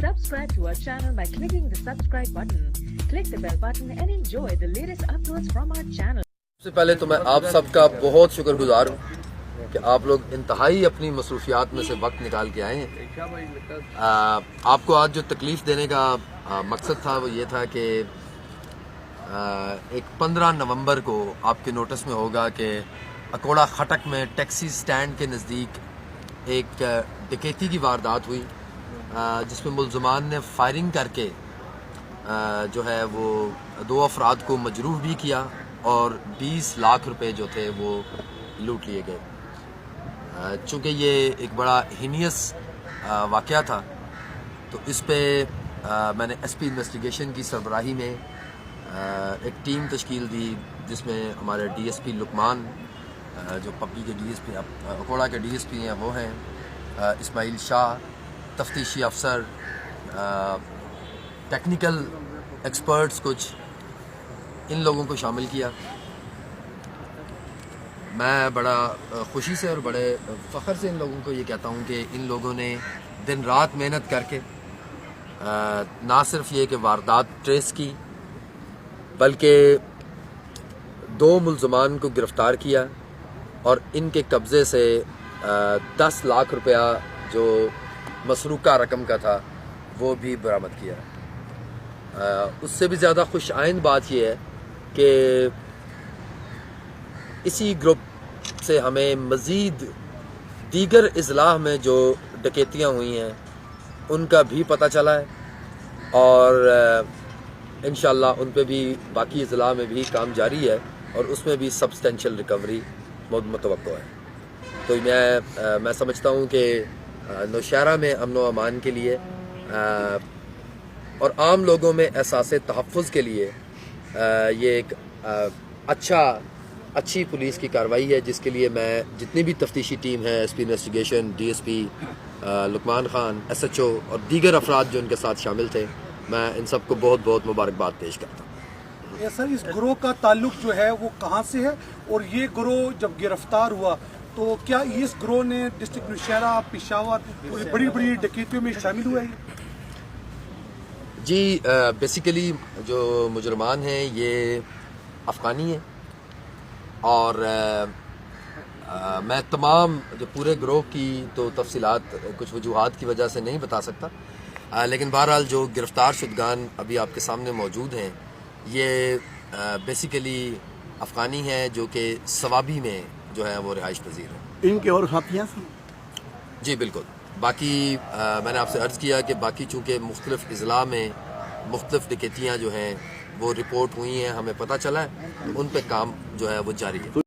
Subscribe to our channel by clicking the subscribe button. Click the bell button and enjoy the latest uploads from our channel. सबसे पहले तो मैं आप सबका बहुत शुक्रगुजार हूँ कि आप लोग इंतहाई अपनी मसरूफियात में से वक्त निकाल के आए हैं। आपको आज जो तकलीफ़ देने का मकसद था वो ये था कि एक 15 नवंबर को आपके नोटिस में होगा कि अकोड़ा खटक में टैक्सी स्टैंड के नज़दीक एक डकैती की वारदात हुई जिसमें मुलजमान ने फायरिंग करके जो है वो 2 अफराद को मजरूह भी किया और 20 लाख रुपए जो थे वो लूट लिए गए। चूँकि ये एक बड़ा हीनियस वाक़या था तो इस पे मैंने एसपी इन्वेस्टिगेशन की सरबराही में एक टीम तश्कील दी जिसमें हमारे डीएसपी लुकमान जो पब्बी के डीएसपी अकोड़ा के डीएसपी हैं वो हैं, इस्माइल शाह तफ्तीशी अफसर, टेक्निकल एक्सपर्ट्स कुछ, इन लोगों को शामिल किया। मैं बड़ा खुशी से और बड़े फ़ख्र से इन लोगों को ये कहता हूँ कि इन लोगों ने दिन रात मेहनत करके ना सिर्फ ये कि वारदात ट्रेस की बल्कि 2 मुलजमान को गिरफ़्तार किया और इनके कब्ज़े से 10 लाख रुपया जो मसरूका रकम का था वो भी बरामद किया। उससे भी ज़्यादा खुश आइंद बात यह है कि इसी ग्रुप से हमें मज़ीद दीगर इज़लाह में जो डकैतियाँ हुई हैं उनका भी पता चला है और इंशाअल्लाह उन पे भी बाकी इज़लाह में भी काम जारी है और उसमें भी सब्सटेंशियल रिकवरी मुतवक्को है। तो मैं समझता हूँ कि नौशहरा में अमन व अमान के लिए और आम लोगों में एहसास तहफ़्फ़ुज़ के लिए ये एक अच्छी पुलिस की कार्रवाई है जिसके लिए मैं जितनी भी तफ्तीशी टीम है, SP investigation, DSP Luqman Khan, SHO और दीगर अफराद जो उनके साथ शामिल थे, मैं इन सबको बहुत बहुत मुबारकबाद पेश करता हूँ। सर, इस गिरोह का ताल्लुक जो है वो कहाँ से है और ये गिरोह जब गिरफ्तार हुआ तो क्या इस गिरोह ने डिस्ट्रिक्ट नौशहरा, पेशावर बड़ी बड़ी डकैतियों में शामिल हुआ है? जी, बेसिकली जो मुजरमान हैं ये अफ़गानी हैं और मैं तमाम जो पूरे गिरोह की तो तफसीलात कुछ वजूहात की वजह से नहीं बता सकता, लेकिन बहरहाल जो गिरफ़्तार शुदगान अभी आपके सामने मौजूद हैं ये बेसिकली अफ़गानी हैं जो कि सवाबी में जो है वो रिहाइश पजीर है। इनके और खातियाँ जी बिल्कुल। बाकी मैंने आपसे अर्ज़ किया कि बाकी चूँकि मुख्तलिफ़ इज़ला में मुख्तलिफ़ डकैतियाँ जो हैं वो रिपोर्ट हुई हैं, हमें पता चला है, तो उन पे काम जो है वो जारी है।